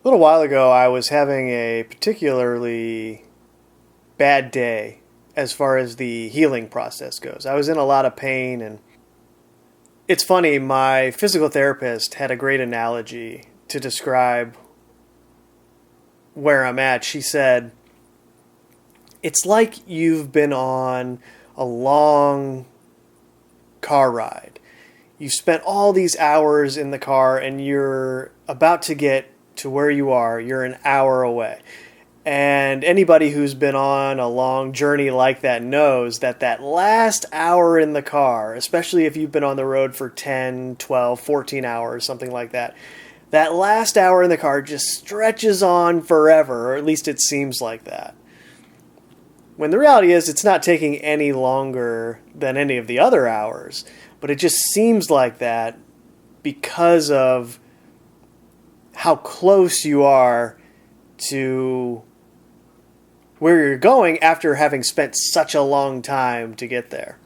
A little while ago, I was having a particularly bad day as far as the healing process goes. I was in a lot of pain, and it's funny, my physical therapist had a great analogy to describe where I'm at. She said, it's like you've been on a long car ride. You've spent all these hours in the car and you're about to get to where you are. You're an hour away. And anybody who's been on a long journey like that knows that that last hour in the car, especially if you've been on the road for 10, 12, 14 hours, something like that, that last hour in the car just stretches on forever, or at least it seems like that. When the reality is it's not taking any longer than any of the other hours, but it just seems like that because of how close you are to where you're going after having spent such a long time to get there.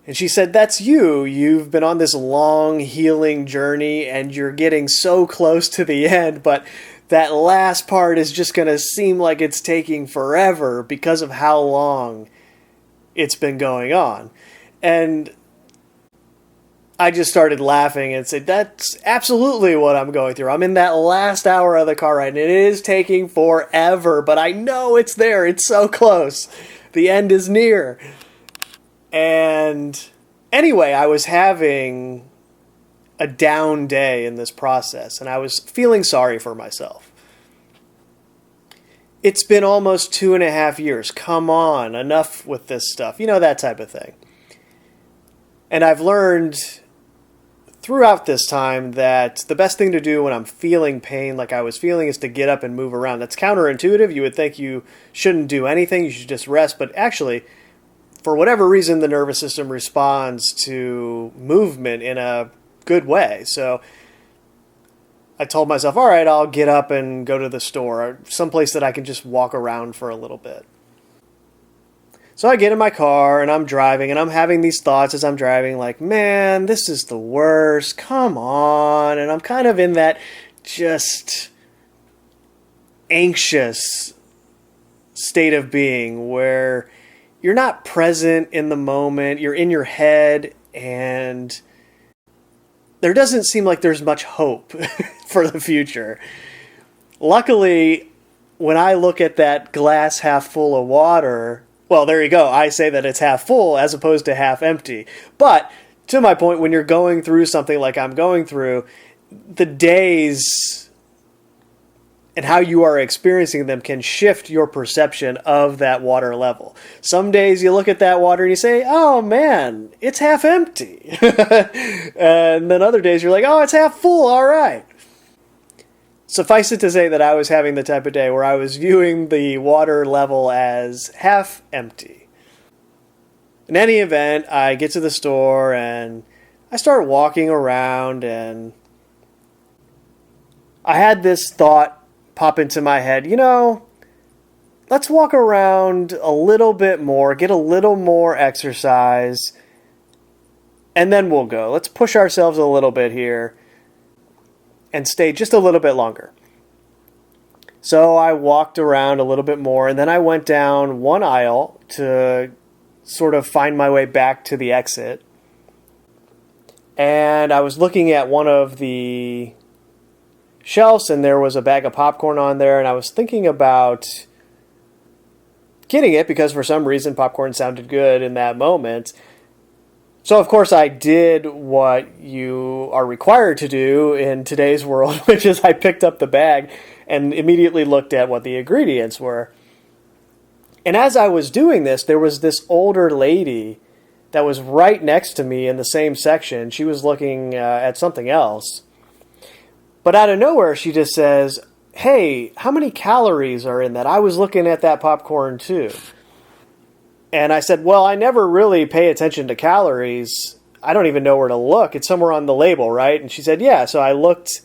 And she said, that's you. You've been on this long healing journey and you're getting so close to the end, but that last part is just going to seem like it's taking forever because of how long it's been going on. And I just started laughing and said, that's absolutely what I'm going through. I'm in that last hour of the car ride, and it is taking forever, but I know it's there. It's so close. The end is near. And anyway, I was having a down day in this process, and I was feeling sorry for myself. It's been almost 2.5 years. Come on, enough with this stuff. You know, that type of thing. And I've learned throughout this time that the best thing to do when I'm feeling pain like I was feeling is to get up and move around. That's counterintuitive. You would think you shouldn't do anything. You should just rest. But actually, for whatever reason, the nervous system responds to movement in a good way. So I told myself, all right, I'll get up and go to the store, or someplace that I can just walk around for a little bit. So I get in my car and I'm driving and I'm having these thoughts as I'm driving like, man, this is the worst. Come on. And I'm kind of in that just anxious state of being where you're not present in the moment. You're in your head and there doesn't seem like there's much hope for the future. Luckily, when I look at that glass half full of water, well, there you go. I say that it's half full as opposed to half empty. But to my point, when you're going through something like I'm going through, the days and how you are experiencing them can shift your perception of that water level. Some days you look at that water and you say, oh man, it's half empty. And then other days you're like, oh, it's half full. All right. Suffice it to say that I was having the type of day where I was viewing the water level as half empty. In any event, I get to the store and I start walking around, and I had this thought pop into my head, let's walk around a little bit more, get a little more exercise, and then we'll go. Let's push ourselves a little bit here and stay just a little bit longer. So I walked around a little bit more, and then I went down one aisle to sort of find my way back to the exit. And I was looking at one of the shelves, and there was a bag of popcorn on there, and I was thinking about getting it because for some reason popcorn sounded good in that moment. So, of course, I did what you are required to do in today's world, which is I picked up the bag and immediately looked at what the ingredients were. And as I was doing this, there was this older lady that was right next to me in the same section. She was looking at something else. But out of nowhere, she just says, hey, how many calories are in that? I was looking at that popcorn too. And I said, well, I never really pay attention to calories. I don't even know where to look. It's somewhere on the label, right? And she said, yeah. So I looked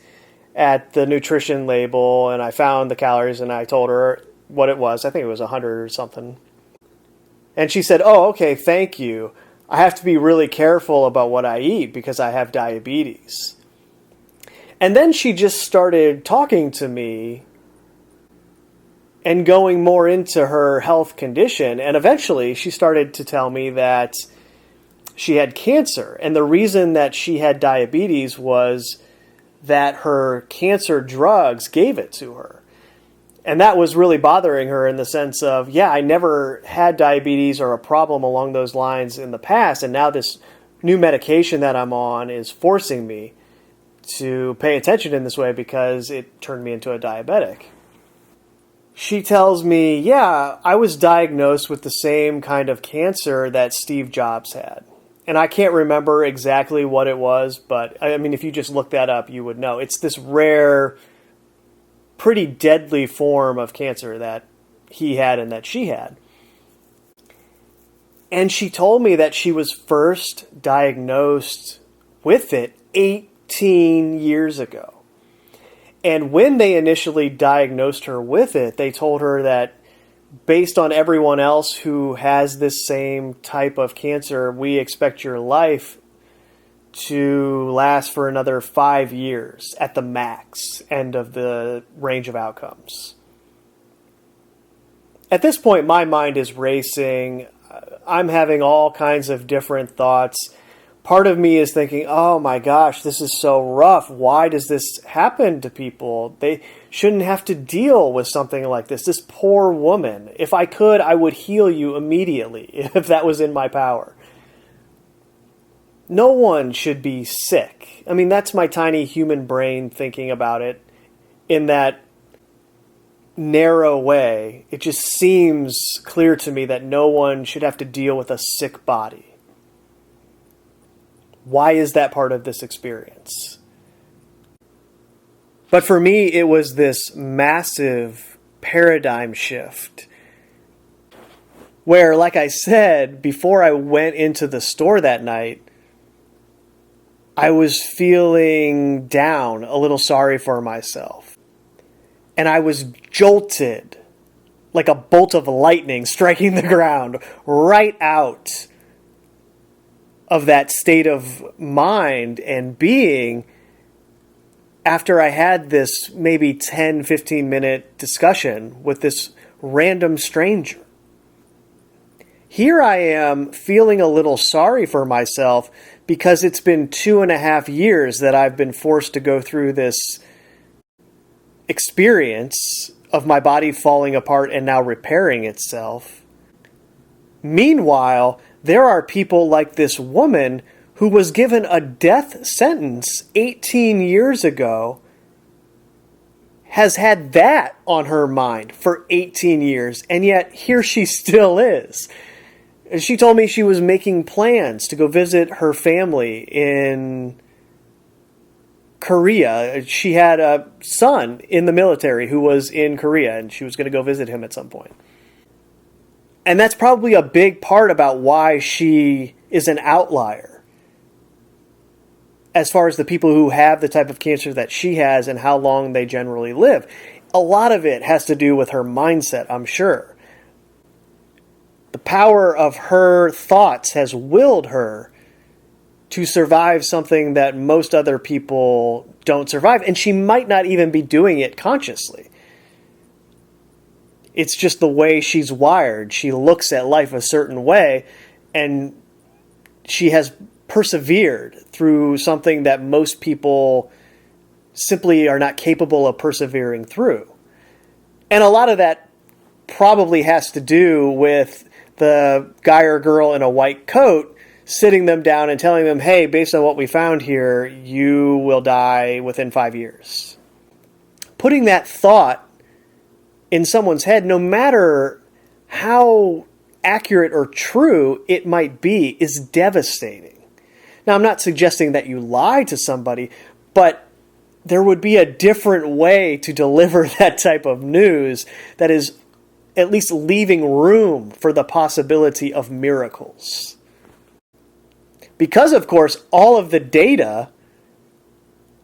at the nutrition label and I found the calories and I told her what it was. I think it was 100 or something. And she said, oh, okay, thank you. I have to be really careful about what I eat because I have diabetes. And then she just started talking to me and going more into her health condition. And eventually she started to tell me that she had cancer. And the reason that she had diabetes was that her cancer drugs gave it to her. And that was really bothering her in the sense of, yeah, I never had diabetes or a problem along those lines in the past. And now this new medication that I'm on is forcing me to pay attention in this way because it turned me into a diabetic. She tells me, yeah, I was diagnosed with the same kind of cancer that Steve Jobs had. And I can't remember exactly what it was, but I mean, if you just look that up, you would know. It's this rare, pretty deadly form of cancer that he had and that she had. And she told me that she was first diagnosed with it 18 years ago. And when they initially diagnosed her with it, they told her that based on everyone else who has this same type of cancer, we expect your life to last for another 5 years at the max end of the range of outcomes. At this point, my mind is racing. I'm having all kinds of different thoughts. Part of me is thinking, oh my gosh, this is so rough. Why does this happen to people? They shouldn't have to deal with something like this. This poor woman. If I could, I would heal you immediately if that was in my power. No one should be sick. I mean, that's my tiny human brain thinking about it in that narrow way. It just seems clear to me that no one should have to deal with a sick body. Why is that part of this experience? But for me, it was this massive paradigm shift where, like I said, before I went into the store that night, I was feeling down, a little sorry for myself. And I was jolted like a bolt of lightning striking the ground right out of that state of mind and being after I had this maybe 10, 15-minute discussion with this random stranger. Here I am feeling a little sorry for myself because it's been 2.5 years that I've been forced to go through this experience of my body falling apart and now repairing itself. Meanwhile, there are people like this woman who was given a death sentence 18 years ago, has had that on her mind for 18 years, and yet here she still is. And she told me she was making plans to go visit her family in Korea. She had a son in the military who was in Korea, and she was going to go visit him at some point. And that's probably a big part about why she is an outlier as far as the people who have the type of cancer that she has and how long they generally live. A lot of it has to do with her mindset, I'm sure. The power of her thoughts has willed her to survive something that most other people don't survive. And she might not even be doing it consciously. It's just the way she's wired. She looks at life a certain way, and she has persevered through something that most people simply are not capable of persevering through. And a lot of that probably has to do with the guy or girl in a white coat sitting them down and telling them, hey, based on what we found here, you will die within 5 years. Putting that thought in someone's head, no matter how accurate or true it might be, is devastating. Now, I'm not suggesting that you lie to somebody, but there would be a different way to deliver that type of news that is at least leaving room for the possibility of miracles. Because, of course, all of the data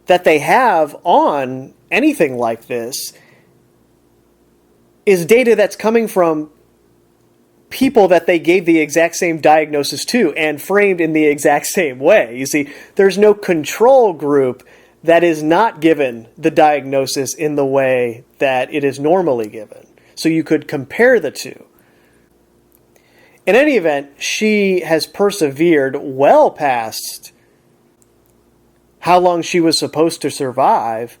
that they have on anything like this is data that's coming from people that they gave the exact same diagnosis to and framed in the exact same way. You see, there's no control group that is not given the diagnosis in the way that it is normally given. So you could compare the two. In any event, she has persevered well past how long she was supposed to survive.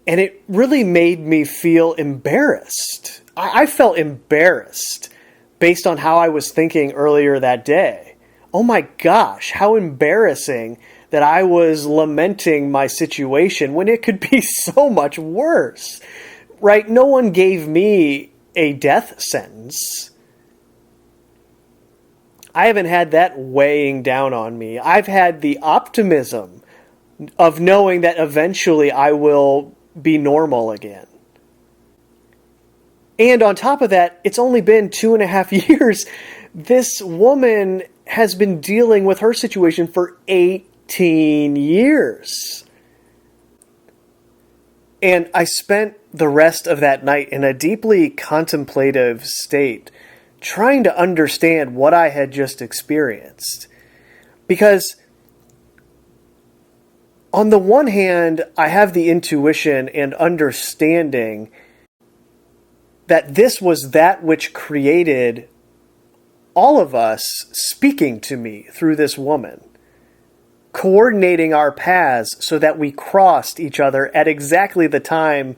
And it really made me feel embarrassed. I felt embarrassed based on how I was thinking earlier that day. Oh my gosh, how embarrassing that I was lamenting my situation when it could be so much worse. Right? No one gave me a death sentence. I haven't had that weighing down on me. I've had the optimism of knowing that eventually I will be normal again. And on top of that, it's only been 2.5 years. This woman has been dealing with her situation for 18 years. And I spent the rest of that night in a deeply contemplative state, trying to understand what I had just experienced. Because on the one hand, I have the intuition and understanding that this was that which created all of us speaking to me through this woman, coordinating our paths so that we crossed each other at exactly the time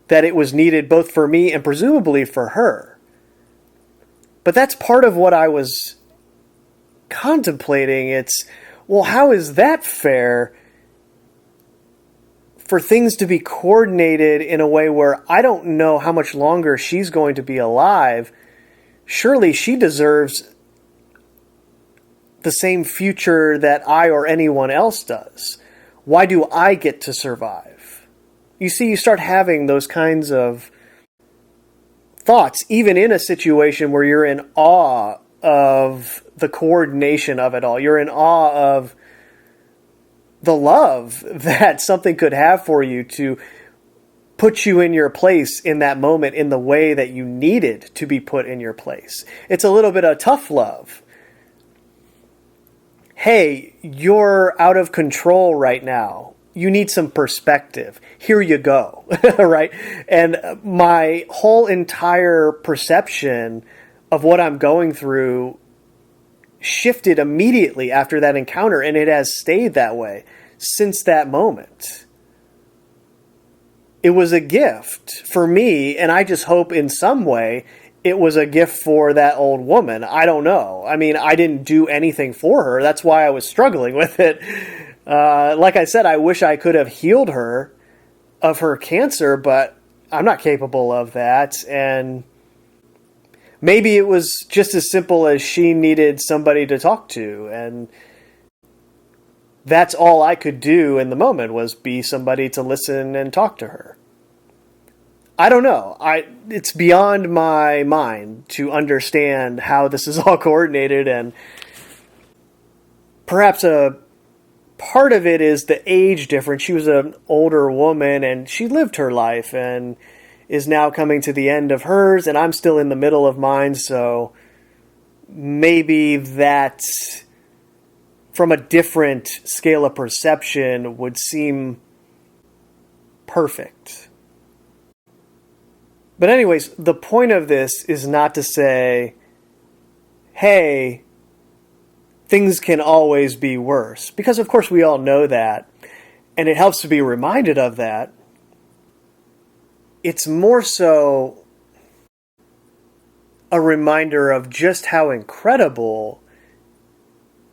that it was needed, both for me and presumably for her. But that's part of what I was contemplating. It's, well, how is that fair for things to be coordinated in a way where I don't know how much longer she's going to be alive? Surely she deserves the same future that I or anyone else does. Why do I get to survive? You see, you start having those kinds of thoughts, even in a situation where you're in awe of the coordination of it all. You're in awe of the love that something could have for you to put you in your place in that moment in the way that you needed to be put in your place. It's a little bit of tough love. Hey, you're out of control right now. You need some perspective. Here you go, right? And my whole entire perception of what I'm going through shifted immediately after that encounter, and it has stayed that way since that moment. It was a gift for me, and I just hope in some way it was a gift for that old woman. I don't know. I mean, I didn't do anything for her. That's why I was struggling with it. Like I said, I wish I could have healed her of her cancer, but I'm not capable of that. And maybe it was just as simple as she needed somebody to talk to, and that's all I could do in the moment, was be somebody to listen and talk to her. I don't know. It's beyond my mind to understand how this is all coordinated, and perhaps a part of it is the age difference. She was an older woman, and she lived her life and is now coming to the end of hers, and I'm still in the middle of mine, so maybe that, from a different scale of perception, would seem perfect. But anyways, the point of this is not to say, hey, things can always be worse. Because of course we all know that, and it helps to be reminded of that. It's more so a reminder of just how incredible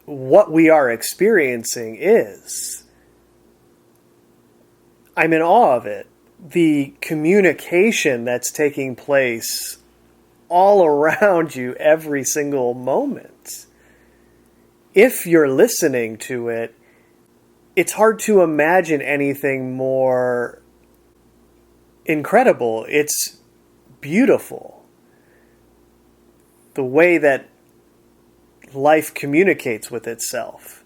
what we are experiencing is. I'm in awe of it. The communication that's taking place all around you every single moment. If you're listening to it, it's hard to imagine anything more incredible. It's beautiful. The way that life communicates with itself.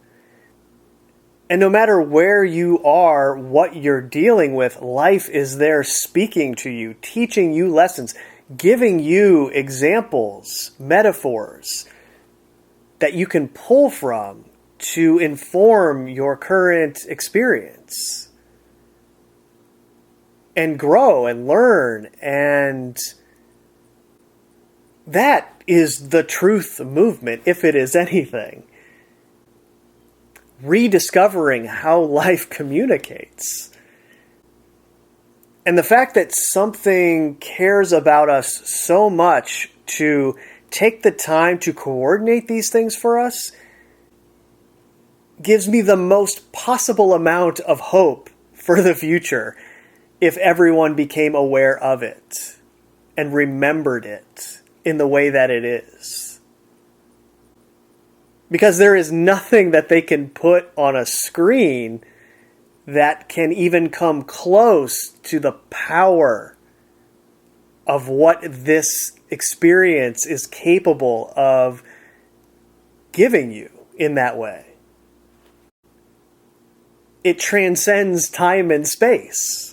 And no matter where you are, what you're dealing with, life is there speaking to you, teaching you lessons, giving you examples, metaphors that you can pull from to inform your current experience and grow and learn. And that is the truth movement, if it is anything. Rediscovering how life communicates. And the fact that something cares about us so much to take the time to coordinate these things for us gives me the most possible amount of hope for the future if everyone became aware of it and remembered it in the way that it is. Because there is nothing that they can put on a screen that can even come close to the power of what this experience is capable of giving you in that way. It transcends time and space.